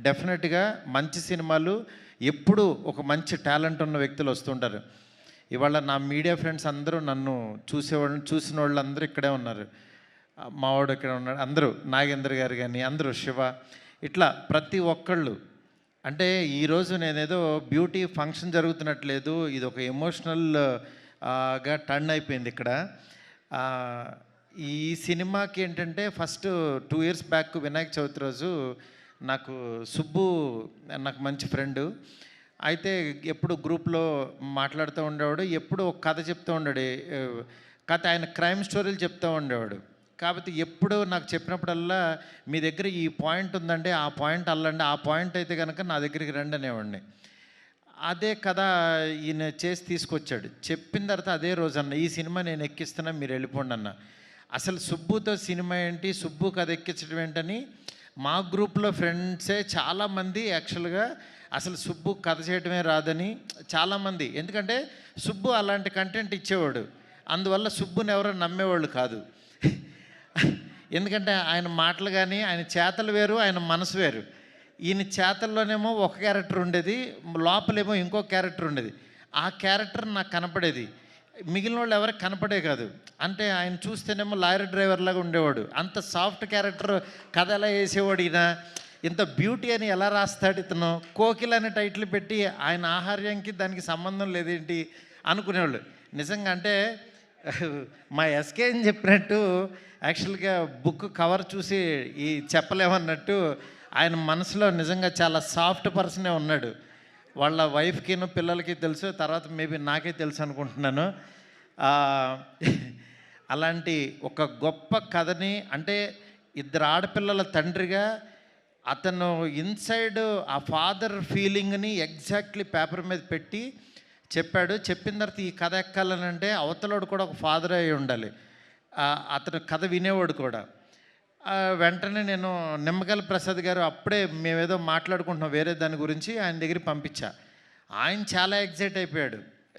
డెఫినెట్గా మంచి సినిమాలు ఎప్పుడు ఒక మంచి టాలెంట్ ఉన్న వ్యక్తులు వస్తుంటారు. ఇవాళ నా మీడియా ఫ్రెండ్స్ అందరూ నన్ను చూసిన వాళ్ళందరూ ఇక్కడే ఉన్నారు. మావాడు ఇక్కడ ఉన్నాడు, అందరూ నాగేంద్ర గారు కానీ అందరూ శివ, ఇట్లా ప్రతి ఒక్కళ్ళు. అంటే ఈరోజు నేనేదో బ్యూటీ ఫంక్షన్ జరుగుతున్నట్లేదు, ఇది ఒక ఎమోషనల్గా టర్న్ అయిపోయింది ఇక్కడ. ఈ సినిమాకి ఏంటంటే first 2 years back Vinayaka Chavithi రోజు నాకు సుబ్బు నాకు మంచి ఫ్రెండు, అయితే ఎప్పుడు గ్రూప్లో మాట్లాడుతూ ఉండేవాడు, ఎప్పుడు ఒక కథ చెప్తూ ఉండాడు. కథ ఆయన క్రైమ్ స్టోరీలు చెప్తూ ఉండేవాడు. కాబట్టి ఎప్పుడు నాకు చెప్పినప్పుడల్లా మీ దగ్గర ఈ పాయింట్ ఉందంటే ఆ పాయింట్ అల్లండి, ఆ పాయింట్ అయితే కనుక నా దగ్గరికి రండి అనేవాడిని. అదే కథ ఈయన చేసి తీసుకొచ్చాడు. చెప్పిన తర్వాత అదే రోజు అన్న, ఈ సినిమా నేను ఎక్కిస్తున్నా, మీరు వెళ్ళిపోండి అన్న. అసలు సుబ్బుతో సినిమా ఏంటి, సుబ్బు కథ ఎక్కించడం ఏంటని మా గ్రూప్లో ఫ్రెండ్సే చాలామంది యాక్చువల్గా అసలు సుబ్బు కథ చేయడమే రాదని చాలామంది, ఎందుకంటే సుబ్బు అలాంటి కంటెంట్ ఇచ్చేవాడు, అందువల్ల సుబ్బుని ఎవరో నమ్మేవాళ్ళు కాదు. ఎందుకంటే ఆయన మాటలు కానీ ఆయన చేతలు వేరు, ఆయన మనసు వేరు. ఈయన చేతల్లోనేమో ఒక క్యారెక్టర్ ఉండేది, లోపలేమో ఇంకో క్యారెక్టర్ ఉండేది. ఆ క్యారెక్టర్ నాకు కనపడేది, మిగిలిన వాళ్ళు ఎవరికి కనపడే కాదు. అంటే ఆయన చూస్తేనేమో లారీ డ్రైవర్ లాగా ఉండేవాడు, అంత సాఫ్ట్ క్యారెక్టర్ కథ ఎలా వేసేవాడు ఈయన, ఇంత బ్యూటీ అని ఎలా రాస్తాడు ఇతను, కోకిల అనే టైటిల్ పెట్టి ఆయన ఆహార్యానికి దానికి సంబంధం లేదేంటి అనుకునేవాళ్ళు. నిజంగా అంటే మా ఎస్కే అని చెప్పినట్టు యాక్చువల్గా బుక్ కవర్ చూసి ఈ చెప్పలేమన్నట్టు ఆయన మనసులో నిజంగా చాలా సాఫ్ట్ పర్సనే ఉన్నాడు. వాళ్ళ వైఫ్కిను పిల్లలకి తెలుసు, తర్వాత మేబీ నాకే తెలుసు అనుకుంటున్నాను. అలాంటి ఒక గొప్ప కథని, అంటే 2 ఆడపిల్లల తండ్రిగా అతను ఇన్సైడ్ ఆ ఫాదర్ ఫీలింగ్ని ఎగ్జాక్ట్లీ పేపర్ మీద పెట్టి చెప్పాడు. చెప్పిన తర్వాత ఈ కథ ఎక్కాలనంటే అవతలోడు కూడా ఒక ఫాదర్ అయి ఉండాలి, అతను కథ వినేవాడు కూడా. వెంటనే నేను నిమ్మగల ప్రసాద్ గారు అప్పుడే మేమేదో మాట్లాడుకుంటున్నాం వేరే దాని గురించి, ఆయన దగ్గరికి పంపించా. ఆయన చాలా ఎగ్జైట్ అయిపోయాడు,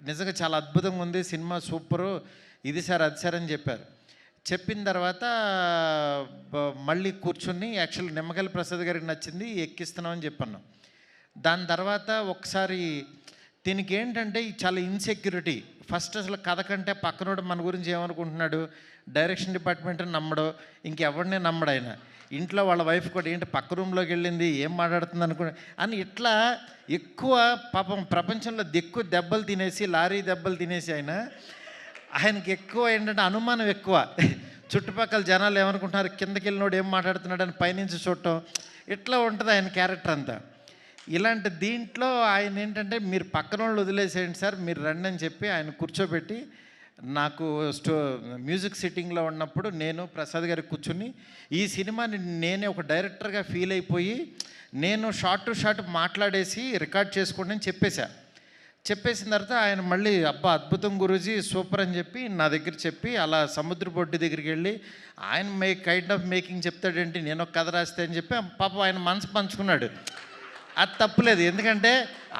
నిజంగా చాలా అద్భుతంగా ఉంది సినిమా, సూపరు, ఇది సార్ అది సార్ అని చెప్పారు. చెప్పిన తర్వాత మళ్ళీ కూర్చుని యాక్చువల్ నిమ్మగల ప్రసాద్ గారికి నచ్చింది, ఎక్కిస్తున్నామని చెప్పాను. దాని తర్వాత ఒకసారి దీనికి ఏంటంటే చాలా ఇన్సెక్యూరిటీ. ఫస్ట్ అసలు కథ కంటే పక్కనోడు మన గురించి ఏమనుకుంటున్నాడు, డైరెక్షన్ డిపార్ట్మెంట్ నమ్మడు, ఇంకెవరినే నమ్మడు ఆయన. ఇంట్లో వాళ్ళ వైఫ్ కూడా ఏంటి పక్క రూమ్లోకి వెళ్ళింది, ఏం మాట్లాడుతుంది అనుకుని అని ఇట్లా ఎక్కువ పాపం ప్రపంచంలో ఎక్కువ దెబ్బలు తినేసి, లారీ దెబ్బలు తినేసి ఆయనకి ఎక్కువ ఏంటంటే అనుమానం ఎక్కువ. చుట్టుపక్కల జనాలు ఏమనుకుంటున్నారు, కిందకి వెళ్ళినోడు ఏం మాట్లాడుతున్నాడు అని పైనుంచి చూడటం, ఇట్లా ఉంటుంది ఆయన క్యారెక్టర్ అంతా. ఇలాంటి దీంట్లో ఆయన ఏంటంటే మీరు పక్కన వాళ్ళు వదిలేసేయండి సార్, మీరు రండి అని చెప్పి ఆయన కూర్చోబెట్టి, నాకు మ్యూజిక్ సిట్టింగ్లో ఉన్నప్పుడు నేను ప్రసాద్ గారికి కూర్చుని ఈ సినిమాని నేనే ఒక డైరెక్టర్గా ఫీల్ అయిపోయి నేను షార్ట్ టు షార్ట్ మాట్లాడేసి రికార్డ్ చేసుకోండి అని చెప్పేసిన తర్వాత ఆయన మళ్ళీ అబ్బా అద్భుతం గురూజీ సూపర్ అని చెప్పి నా దగ్గర చెప్పి అలా సముద్ర బొడ్డు దగ్గరికి వెళ్ళి ఆయన కైండ్ ఆఫ్ మేకింగ్ చెప్తాడేంటి, నేను ఒక కథ రాస్తే అని చెప్పి పాపం ఆయన మనసు పంచుకున్నాడు. అది తప్పులేదు, ఎందుకంటే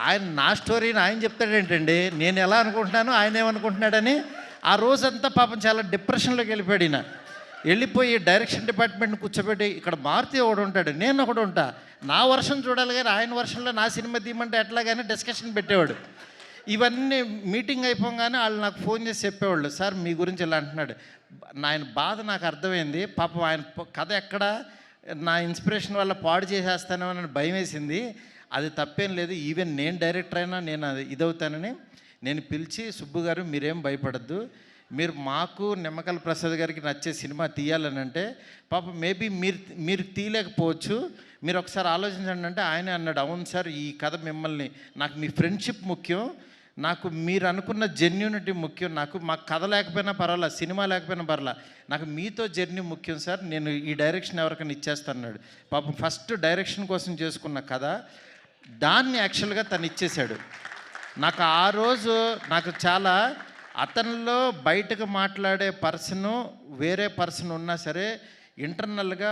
ఆయన నా స్టోరీని ఆయన చెప్తాడేంటండి, నేను ఎలా అనుకుంటున్నాను ఆయన ఏమనుకుంటున్నాడని. ఆ రోజంతా పాపం చాలా డిప్రెషన్లోకి వెళ్ళిపోయాడు ఈయన. వెళ్ళిపోయి డైరెక్షన్ డిపార్ట్మెంట్ని కూర్చోబెట్టి ఇక్కడ మారుతి ఒకడు ఉంటాడు, నేను ఒకడు ఉంటా, నా వర్షన్ చూడాలి కానీ ఆయన వర్షన్లో నా సినిమా తీయమంటే ఎట్లా కానీ డిస్కషన్ పెట్టేవాడు. ఇవన్నీ మీటింగ్ అయిపోగానే వాళ్ళు నాకు ఫోన్ చేసి చెప్పేవాళ్ళు, సార్ మీ గురించి ఇలా అంటున్నాడు. ఆయన బాధ నాకు అర్థమైంది. పాపం ఆయన కథ ఎక్కడ నా ఇన్స్పిరేషన్ వల్ల పాడు చేసేస్తానో అని భయం వేసింది. అది తప్పేం లేదు, ఈవెన్ నేను డైరెక్టర్ అయినా నేను అది ఇదవుతానని నేను పిలిచి, సుబ్బు గారు మీరేం భయపడద్దు, మీరు మాకు నిమ్మకల ప్రసాద్ గారికి నచ్చే సినిమా తీయాలని అంటే పాపం మేబీ మీరు తీయలేకపోవచ్చు, మీరు ఒకసారి ఆలోచించండి అంటే ఆయనే అన్నాడు, అవును సార్ ఈ కథ మిమ్మల్ని, నాకు మీ ఫ్రెండ్షిప్ ముఖ్యం, నాకు మీరు అనుకున్న జెన్యూనిటీ ముఖ్యం, నాకు మాకు కథ లేకపోయినా పర్వాలా, సినిమా లేకపోయినా పర్వాలా, నాకు మీతో జర్నీ ముఖ్యం సార్, నేను ఈ డైరెక్షన్ ఎవరికైనా ఇచ్చేస్తాను అన్నాడు. పాపం ఫస్ట్ డైరెక్షన్ కోసం చేసుకున్న కథ దాన్ని యాక్చువల్గా తను ఇచ్చేశాడు. నాకు ఆ రోజు నాకు చాలా అతనిలో బయటకు మాట్లాడే పర్సను వేరే పర్సన్ ఉన్నా సరే ఇంటర్నల్గా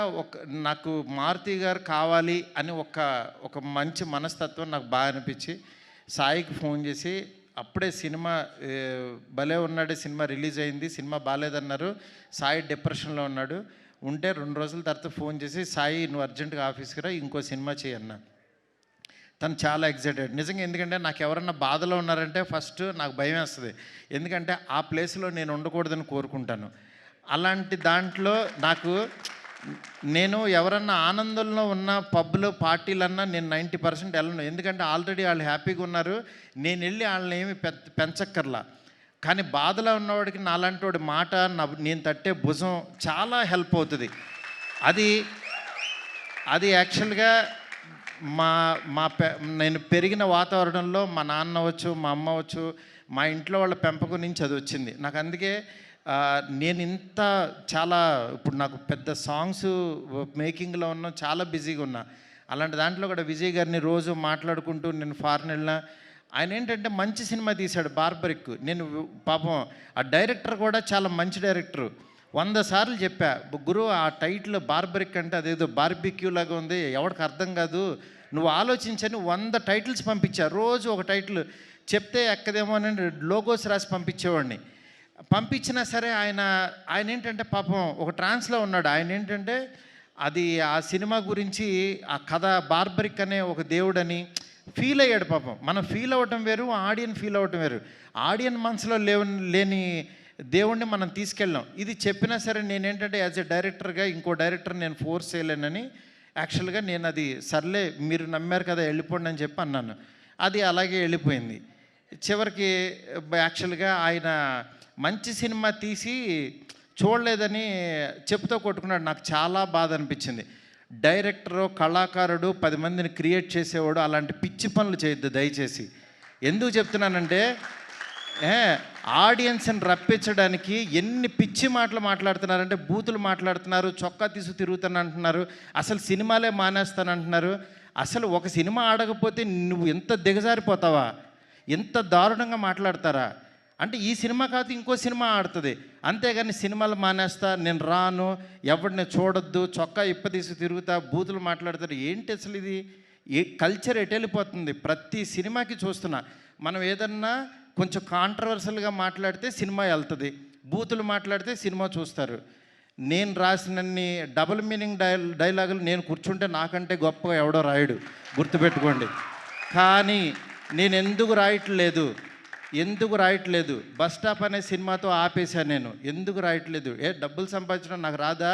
నాకు మారుతి గారు కావాలి అని ఒక మంచి మనస్తత్వం నాకు బాగా అనిపించి సాయికి ఫోన్ చేసి, అప్పుడే సినిమా భలే ఉన్నాడు సినిమా రిలీజ్ అయింది, సినిమా బాగాలేదన్నారు, సాయి డిప్రెషన్లో ఉన్నాడు, ఉంటే 2 రోజుల తర్వాత ఫోన్ చేసి, సాయి నువ్వు అర్జెంటుగా ఆఫీస్కి రా, ఇంకో సినిమా చేయన్నా. తను చాలా ఎక్సైటెడ్ నిజంగా. ఎందుకంటే నాకు ఎవరన్నా బాధలో ఉన్నారంటే ఫస్ట్ నాకు భయం వేస్తుంది. ఎందుకంటే ఆ ప్లేస్లో నేను ఉండకూడదని కోరుకుంటాను. అలాంటి దాంట్లో నాకు నేను ఎవరన్నా ఆనందంలో ఉన్న పబ్‌లో పార్టీలన్నా నేను 90% వెళ్ళను. ఎందుకంటే ఆల్రెడీ వాళ్ళు హ్యాపీగా ఉన్నారు. నేను వెళ్ళి వాళ్ళని ఏమి పెంచక్కర్లా. కానీ బాధలో ఉన్నవాడికి నాలాంటి వాడి మాట నేను తట్టే భుజం చాలా హెల్ప్ అవుతుంది. అది అది యాక్చువల్గా మా మా పె నేను పెరిగిన వాతావరణంలో మా నాన్న అవ్వచ్చు, మా అమ్మ అవ్వచ్చు, మా ఇంట్లో వాళ్ళ పెంపకం నుంచి అది వచ్చింది నాకు. అందుకే నేను ఇంత చాలా ఇప్పుడు నాకు పెద్ద సాంగ్స్ మేకింగ్లో ఉన్నా, చాలా బిజీగా ఉన్నా. అలాంటి దాంట్లో కూడా విజయ్ గారిని రోజు మాట్లాడుకుంటూ నేను ఫారెన్ వెళ్ళినా, ఆయన ఏంటంటే మంచి సినిమా తీశాడు 'బార్బరిక్'. నేను పాపం ఆ డైరెక్టర్ కూడా చాలా మంచి డైరెక్టరు. 100 సార్లు చెప్పా, గురు ఆ టైటిల్ 'బార్బరిక్' అంటే అదేదో బార్బిక్యూ లాగా ఉంది, ఎవరికి అర్థం కాదు, నువ్వు ఆలోచించని 100 టైటిల్స్ పంపించా. రోజు ఒక టైటిల్ చెప్తే ఎక్కదేమో అని లోగోస్ రాసి పంపించేవాడిని. పంపించినా సరే ఆయన ఏంటంటే పాపం ఒక ట్రాన్స్లో ఉన్నాడు. ఆయన ఏంటంటే అది ఆ సినిమా గురించి ఆ కథ 'బార్బరిక్' అనే ఒక దేవుడని ఫీల్ అయ్యాడు పాపం. మనం ఫీల్ అవ్వటం వేరు, ఆడియన్ ఫీల్ అవ్వటం వేరు. ఆడియన్ మనసులో లేని దేవుణ్ణి మనం తీసుకెళ్ళాం. ఇది చెప్పినా సరే నేనేంటంటే యాజ్ ఎ డైరెక్టర్గా ఇంకో డైరెక్టర్ నేను ఫోర్స్ చేయలేనని యాక్చువల్గా నేను అది సర్లే మీరు నమ్మారు కదా వెళ్ళిపోండి అని చెప్పి అన్నాను. అది అలాగే వెళ్ళిపోయింది. చివరికి యాక్చువల్గా ఆయన మంచి సినిమా తీసి చూడలేదని చెప్పుతో కొట్టుకున్నాడు. నాకు చాలా బాధ అనిపించింది. డైరెక్టరు, కళాకారుడు 10 మందిని క్రియేట్ చేసేవాడు అలాంటి పిచ్చి పనులు చేయొద్దు దయచేసి. ఎందుకు చెప్తున్నానంటే ఆడియన్స్ని రప్పించడానికి ఎన్ని పిచ్చి మాటలు మాట్లాడుతున్నారంటే, బూతులు మాట్లాడుతున్నారు, చొక్కా తీసు తిరుగుతాను అంటున్నారు, అసలు సినిమాలే మానేస్తానంటున్నారు. అసలు ఒక సినిమా ఆడకపోతే నువ్వు ఎంత దిగజారిపోతావా, ఎంత దారుణంగా మాట్లాడతారా అంటే ఈ సినిమా కాదు ఇంకో సినిమా ఆడుతుంది, అంతేగాని సినిమాలు మానేస్తా, నేను రాను, ఎవరిని చూడొద్దు, చొక్కా ఇప్పదీసి తిరుగుతా, బూతులు మాట్లాడతారు. ఏంటి అసలు ఇది? ఏ కల్చర్ ఎటు వెళ్ళిపోతుంది? ప్రతి సినిమాకి చూస్తున్నా. మనం ఏదన్నా కొంచెం కాంట్రవర్సల్గా మాట్లాడితే సినిమా వెళ్తుంది, బూతులు మాట్లాడితే సినిమా చూస్తారు. నేను రాసినన్ని డబుల్ మీనింగ్ డైలాగులు నేను కూర్చుంటే నాకంటే గొప్పగా ఎవడో రాయడు, గుర్తుపెట్టుకోండి. కానీ నేను ఎందుకు రాయట్లేదు? బస్ స్టాప్ అనే సినిమాతో ఆపేశాను నేను. ఎందుకు రాయట్లేదు? డబ్బులు సంపాదించడం నాకు రాదా?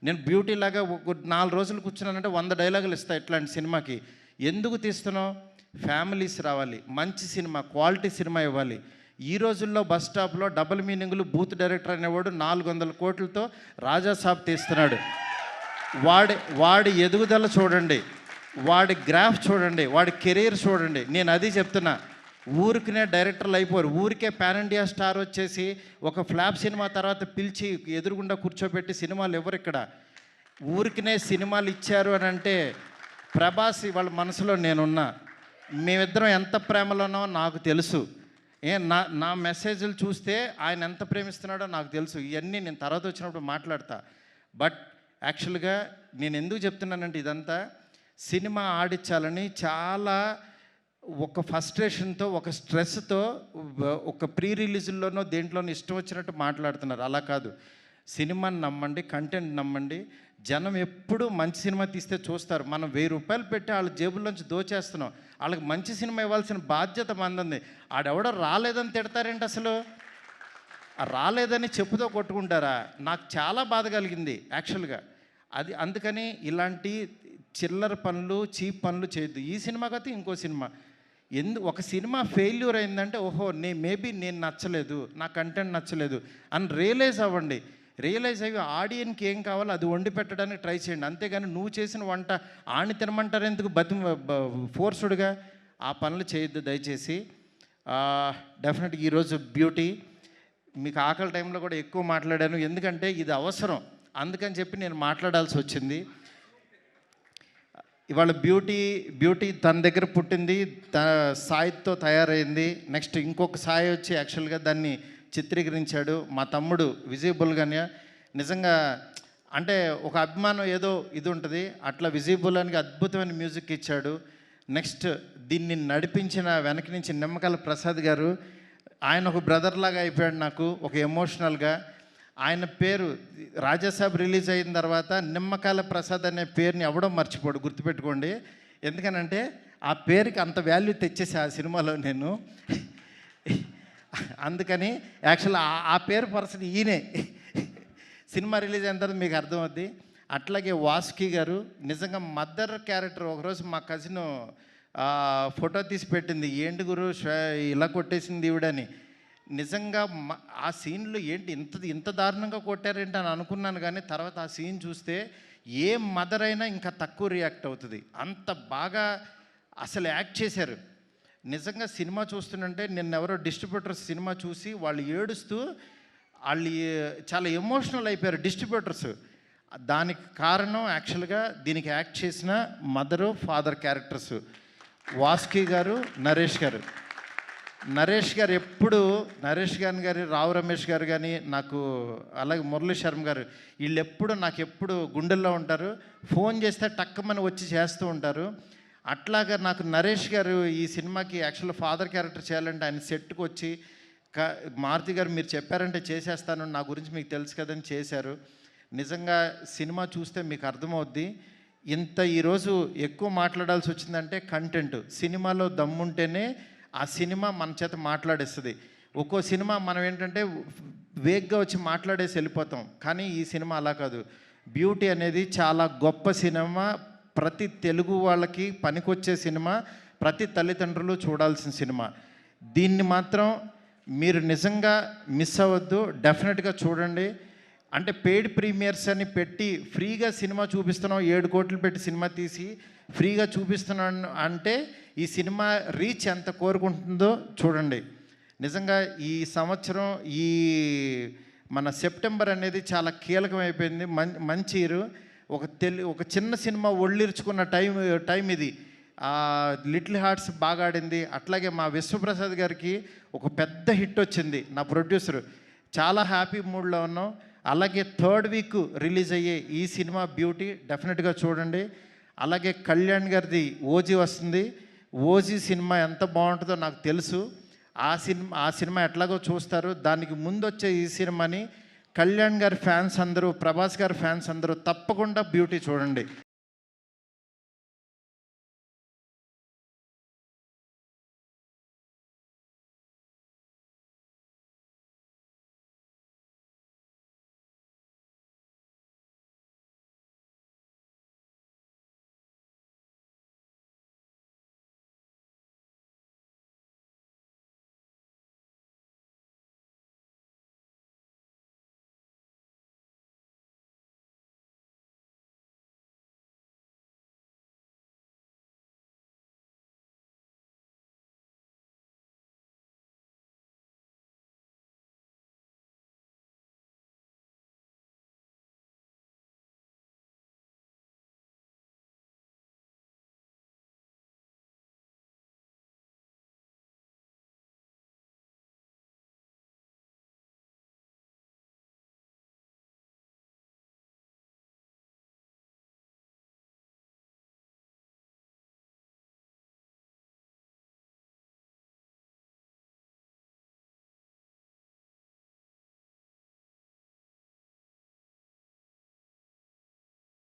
నేను బ్యూటీ లాగా 4 రోజులు కూర్చున్నానంటే 100 డైలాగులు ఇస్తా ఇట్లాంటి సినిమాకి. ఎందుకు తీస్తున్నావు? ఫ్యామిలీస్ రావాలి, మంచి సినిమా, క్వాలిటీ సినిమా ఇవ్వాలి. ఈ రోజుల్లో బస్ స్టాప్లో డబుల్ మీనింగ్లు, బూత్ డైరెక్టర్ అనేవాడు 400 కోట్లతో రాజాసాబ్ తీస్తున్నాడు. వాడి ఎదుగుదల చూడండి, వాడి గ్రాఫ్ చూడండి, వాడి కెరీర్ చూడండి. నేను అది చెప్తున్నా. ఊరికినే డైరెక్టర్లు అయిపోరు. ఊరికే పాన్ ఇండియా స్టార్ వచ్చేసి ఒక ఫ్లాప్ సినిమా తర్వాత పిలిచి ఎదురుగుండా కూర్చోబెట్టి సినిమాలు ఎవరు ఇక్కడ? ఊరికినే సినిమాలు ఇచ్చారు అని అంటే ప్రభాస్ వాళ్ళ మనసులో నేనున్నా. మేమిద్దరం ఎంత ప్రేమలోనో నాకు తెలుసు. నా మెసేజ్లు చూస్తే ఆయన ఎంత ప్రేమిస్తున్నాడో నాకు తెలుసు. ఇవన్నీ నేను తర్వాత వచ్చినప్పుడు మాట్లాడతా. బట్ యాక్చువల్గా నేను ఎందుకు చెప్తున్నానంటే ఇదంతా సినిమా ఆడించాలని చాలా ఒక ఫ్రస్ట్రేషన్తో, ఒక స్ట్రెస్తో, ఒక ప్రీ రిలీజుల్లోనో దేంట్లోనో ఇష్టం వచ్చినట్టు మాట్లాడుతున్నారు. అలా కాదు. సినిమాని నమ్మండి, కంటెంట్ నమ్మండి. జనం ఎప్పుడు మంచి సినిమా తీస్తే చూస్తారు. మనం 1000 రూపాయలు పెట్టి వాళ్ళ జేబుల్లోంచి దోచేస్తున్నాం. వాళ్ళకి మంచి సినిమా ఇవ్వాల్సిన బాధ్యత మంది. ఆడెవడో రాలేదని తిడతారేంటి అసలు? రాలేదని చెప్పుతో కొట్టుకుంటారా? నాకు చాలా బాధ కలిగింది యాక్చువల్గా. అందుకని ఇలాంటి చిల్లర పనులు, చీప్ పనులు చేయొద్దు. ఈ సినిమా కాదు ఇంకో సినిమా. ఒక సినిమా ఫెయిల్యూర్ అయిందంటే ఓహో మేబీ నేను నచ్చలేదు, నా కంటెంట్ నచ్చలేదు అని రియలైజ్ అవ్వండి. రియలైజ్ అయ్యి ఆడియన్కి ఏం కావాలో అది వండి పెట్టడానికి ట్రై చేయండి. అంతేగాని నువ్వు చేసిన వంట ఆని తినమంటారు ఎందుకు ఫోర్స్డ్గా? ఆ పనులు చేయొద్దు దయచేసి. డెఫినెట్గా ఈరోజు బ్యూటీ మీకు ఆకలి టైంలో కూడా ఎక్కువ మాట్లాడాను, ఎందుకంటే ఇది అవసరం, అందుకని చెప్పి నేను మాట్లాడాల్సి వచ్చింది. ఇవాళ బ్యూటీ తన దగ్గర పుట్టింది, సాయితో తయారైంది. నెక్స్ట్ ఇంకొక సాయి వచ్చి యాక్చువల్గా దాన్ని చిత్రీకరించాడు మా తమ్ముడు విజయ్ బుల్గన్య. నిజంగా అంటే ఒక అభిమానం ఏదో ఇది ఉంటుంది, అట్లా విజయ్ బుల్గన్యకి అద్భుతమైన మ్యూజిక్ ఇచ్చాడు. నెక్స్ట్ దీన్ని నడిపించిన వెనక నుంచి నిమ్మకాయల ప్రసాద్ గారు, ఆయన ఒక బ్రదర్ లాగా అయిపోయాడు నాకు, ఒక ఎమోషనల్గా. ఆయన పేరు రాజాసాబ్ రిలీజ్ అయిన తర్వాత నిమ్మకాయల ప్రసాద్ అనే పేరుని ఎవడో మర్చిపోడు, గుర్తుపెట్టుకోండి. ఎందుకనంటే ఆ పేరుకి అంత వాల్యూ తెచ్చేసి ఆ సినిమాలో నేను. అందుకని యాక్చువల్ ఆ పేరు పర్సన్ ఈయనే. సినిమా రిలీజ్ అయిన తర్వాత మీకు అర్థమవుద్ది. అట్లాగే వాసుకి గారు నిజంగా మదర్ క్యారెక్టర్. ఒకరోజు మా కజిన్ ఫోటో తీసి పెట్టింది, ఏంటి గురు ఇలా కొట్టేసింది ఈవిడని. నిజంగా ఆ సీన్లో ఏంటి ఇంత దారుణంగా కొట్టారేంటి అని అనుకున్నాను. కానీ తర్వాత ఆ సీన్ చూస్తే ఏ మదర్ అయినా ఇంకా తక్కువ రియాక్ట్ అవుతుంది. అంత బాగా అసలు యాక్ట్ చేశారు. నిజంగా సినిమా చూస్తుంటే నిన్నెవరో డిస్ట్రిబ్యూటర్స్ సినిమా చూసి వాళ్ళు ఏడుస్తూ వాళ్ళు చాలా ఎమోషనల్ అయిపోయారు డిస్ట్రిబ్యూటర్స్. దానికి కారణం యాక్చువల్గా దీనికి యాక్ట్ చేసిన మదరు ఫాదర్ క్యారెక్టర్స్ వాసుకి గారు, నరేష్ గారు. నరేష్ గారు ఎప్పుడు గారు రావు రమేష్ గారు కానీ నాకు, అలాగే మురళీ శర్మ గారు, వీళ్ళు ఎప్పుడు నాకు ఎప్పుడు గుండెల్లో ఉంటారు. ఫోన్ చేస్తే టక్కమని వచ్చి చేస్తూ ఉంటారు. అట్లాగా నాకు నరేష్ గారు ఈ సినిమాకి యాక్చువల్ ఫాదర్ క్యారెక్టర్ చేయాలంటే ఆయన సెట్కి వచ్చి మారుతి గారు మీరు చెప్పారంటే చేసేస్తాను, నా గురించి మీకు తెలుసు కదని చేశారు. నిజంగా సినిమా చూస్తే మీకు అర్థమవుద్ది. ఈరోజు ఎక్కువ మాట్లాడాల్సి వచ్చిందంటే కంటెంట్. సినిమాలో దమ్ముంటేనే ఆ సినిమా మన చేత మాట్లాడేస్తుంది. ఒక్కో సినిమా మనం ఏంటంటే వేగ్గా వచ్చి మాట్లాడేసి వెళ్ళిపోతాం. కానీ ఈ సినిమా అలా కాదు. బ్యూటీ అనేది చాలా గొప్ప సినిమా. ప్రతి తెలుగు వాళ్ళకి పనికొచ్చే సినిమా, ప్రతి తల్లిదండ్రులు చూడాల్సిన సినిమా. దీన్ని మాత్రం మీరు నిజంగా మిస్ అవ్వద్దు, డెఫినెట్గా చూడండి. అంటే పెయిడ్ ప్రీమియర్స్ అని పెట్టి ఫ్రీగా సినిమా చూపిస్తున్నాం, 7 కోట్లు పెట్టి సినిమా తీసి ఫ్రీగా చూపిస్తున్నాను అంటే ఈ సినిమా రీచ్ ఎంత కోరుకుంటుందో చూడండి. నిజంగా ఈ సంవత్సరం ఈ మన సెప్టెంబర్ అనేది చాలా కీలకమైపోయింది. మంచి ఇయర్. ఒక చిన్న సినిమా ఒళ్ళిర్చుకున్న టైం ఇది. లిటిల్ హార్ట్స్ బాగా ఆడింది. అట్లాగే మా విశ్వప్రసాద్ గారికి ఒక పెద్ద హిట్ వచ్చింది, నా ప్రొడ్యూసర్. చాలా హ్యాపీ మూడ్లో ఉన్నాం. అలాగే 3rd వీక్ రిలీజ్ అయ్యే ఈ సినిమా బ్యూటీ డెఫినెట్గా చూడండి. అలాగే కళ్యాణ్ గారిది ఓజీ వస్తుంది. ఓజీ సినిమా ఎంత బాగుంటుందో నాకు తెలుసు. ఆ సినిమా ఎట్లాగో చూస్తారు. దానికి ముందు వచ్చే ఈ సినిమాని కళ్యాణ్ గారి ఫ్యాన్స్ అందరూ, ప్రభాస్ గారి ఫ్యాన్స్ అందరూ తప్పకుండా బ్యూటీ చూడండి.